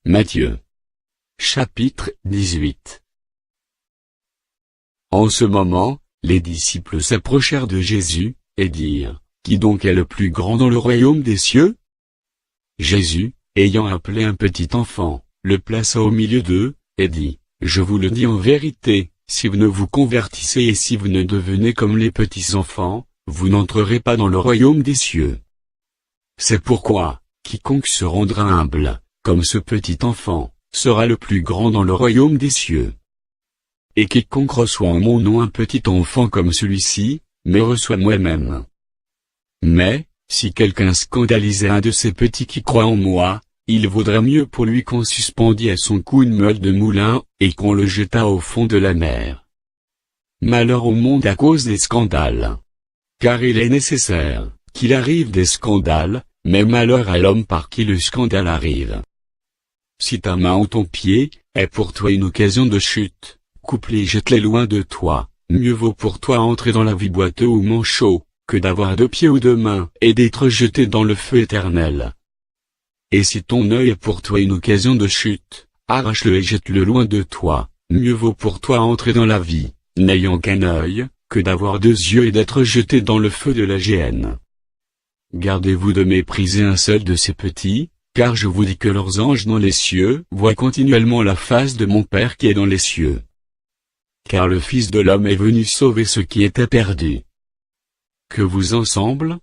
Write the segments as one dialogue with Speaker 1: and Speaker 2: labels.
Speaker 1: Matthieu. Chapitre 18. En ce moment, les disciples s'approchèrent de Jésus, et dirent, « Qui donc est le plus grand dans le royaume des cieux ?» Jésus, ayant appelé un petit enfant, le plaça au milieu d'eux, et dit, « Je vous le dis en vérité, si vous ne vous convertissez et si vous ne devenez comme les petits enfants, vous n'entrerez pas dans le royaume des cieux. C'est pourquoi, quiconque se rendra humble, comme ce petit enfant, sera le plus grand dans le royaume des cieux. Et quiconque reçoit en mon nom un petit enfant comme celui-ci, me reçoit moi-même. Mais, si quelqu'un scandalisait un de ces petits qui croient en moi, il vaudrait mieux pour lui qu'on suspendît à son cou une meule de moulin, et qu'on le jetât au fond de la mer. Malheur au monde à cause des scandales. Car il est nécessaire qu'il arrive des scandales, mais malheur à l'homme par qui le scandale arrive. Si ta main ou ton pied est pour toi une occasion de chute, coupe-les et jette-les loin de toi. Mieux vaut pour toi entrer dans la vie boiteux ou manchot, que d'avoir 2 pieds ou 2 mains et d'être jeté dans le feu éternel. Et si ton œil est pour toi une occasion de chute, arrache-le et jette-le loin de toi. Mieux vaut pour toi entrer dans la vie, n'ayant qu'un œil, que d'avoir 2 yeux et d'être jeté dans le feu de la géhenne. Gardez-vous de mépriser un seul de ces petits, car je vous dis que leurs anges dans les cieux voient continuellement la face de mon Père qui est dans les cieux. Car le Fils de l'homme est venu sauver ceux qui étaient perdus. Que vous ensemble?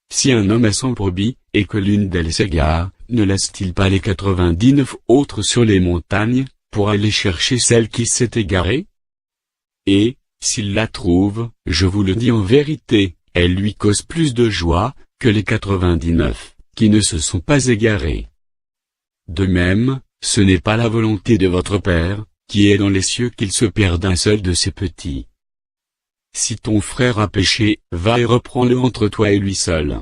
Speaker 1: Si un homme a 100 brebis, et que l'une d'elles s'égare, ne laisse-t-il pas les 99 autres sur les montagnes, pour aller chercher celle qui s'est égarée? Et, s'il la trouve, je vous le dis en vérité, elle lui cause plus de joie, que les 99, qui ne se sont pas égarés. De même, ce n'est pas la volonté de votre Père, qui est dans les cieux qu'il se perde un seul de ces petits. Si ton frère a péché, va et reprends-le entre toi et lui seul.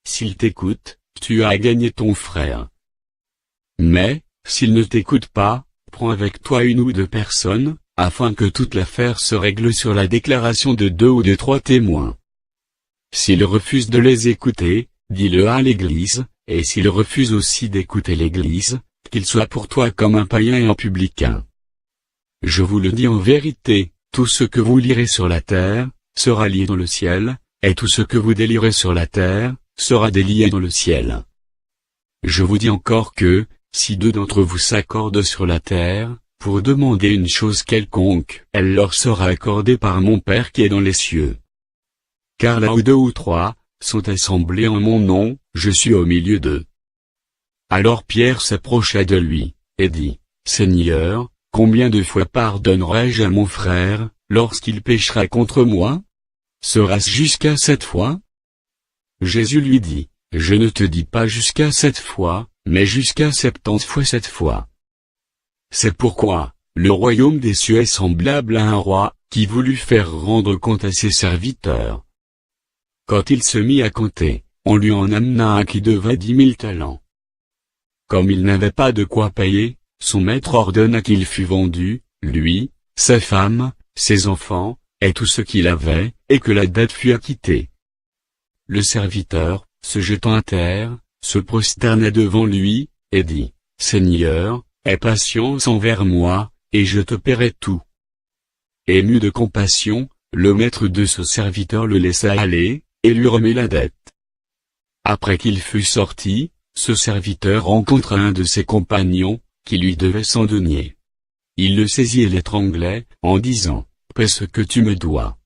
Speaker 1: S'il t'écoute, tu as gagné ton frère. Mais, s'il ne t'écoute pas, prends avec toi 1 ou 2 personnes, afin que toute l'affaire se règle sur la déclaration de 2 ou de 3 témoins. S'il refuse de les écouter, dis-le à l'Église, et s'il refuse aussi d'écouter l'Église, qu'il soit pour toi comme un païen et un publicain. Je vous le dis en vérité, tout ce que vous lirez sur la terre, sera lié dans le ciel, et tout ce que vous délierez sur la terre, sera délié dans le ciel. Je vous dis encore que, si 2 d'entre vous s'accordent sur la terre, pour demander une chose quelconque, elle leur sera accordée par mon Père qui est dans les cieux. Car là où 2 ou 3 sont assemblés en mon nom, je suis au milieu d'eux. Alors Pierre s'approcha de lui, et dit, « Seigneur, combien de fois pardonnerai-je à mon frère, lorsqu'il péchera contre moi? Sera-ce jusqu'à 7 fois? » Jésus lui dit, « Je ne te dis pas jusqu'à 7 fois, mais jusqu'à 70 fois 7 fois. » C'est pourquoi, le royaume des cieux est semblable à un roi, qui voulut faire rendre compte à ses serviteurs. Quand il se mit à compter, on lui en amena un qui devait 10 000 talents. Comme il n'avait pas de quoi payer, son maître ordonna qu'il fût vendu, lui, sa femme, ses enfants, et tout ce qu'il avait, et que la dette fût acquittée. Le serviteur, se jetant à terre, se prosterna devant lui, et dit, « Seigneur, aie patience envers moi, et je te paierai tout. » Ému de compassion, le maître de ce serviteur le laissa aller, et lui remit la dette. Après qu'il fut sorti, ce serviteur rencontra un de ses compagnons, qui lui devait 100 deniers. Il le saisit et l'étranglait, en disant, « Paie ce que tu me dois. »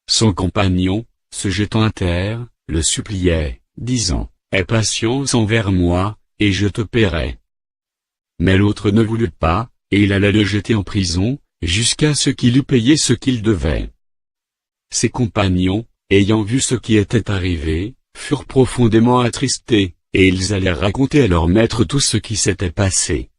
Speaker 1: Son compagnon, se jetant à terre, le suppliait, disant, « Aie patience envers moi, et je te paierai. » Mais l'autre ne voulut pas, et il alla le jeter en prison, jusqu'à ce qu'il eût payé ce qu'il devait. Ses compagnons, ayant vu ce qui était arrivé, furent profondément attristés, et ils allèrent raconter à leur maître tout ce qui s'était passé.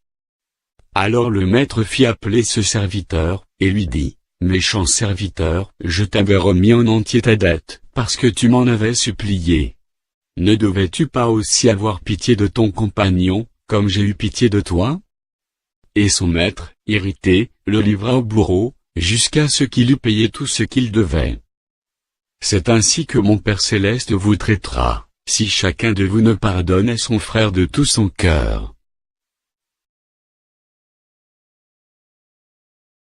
Speaker 1: Alors le maître fit appeler ce serviteur, et lui dit, « Méchant serviteur, je t'avais remis en entier ta dette, parce que tu m'en avais supplié. Ne devais-tu pas aussi avoir pitié de ton compagnon, comme j'ai eu pitié de toi? » Et son maître, irrité, le livra au bourreau, jusqu'à ce qu'il eût payé tout ce qu'il devait. C'est ainsi que mon Père céleste vous traitera, si chacun de vous ne pardonne à son frère de tout son cœur.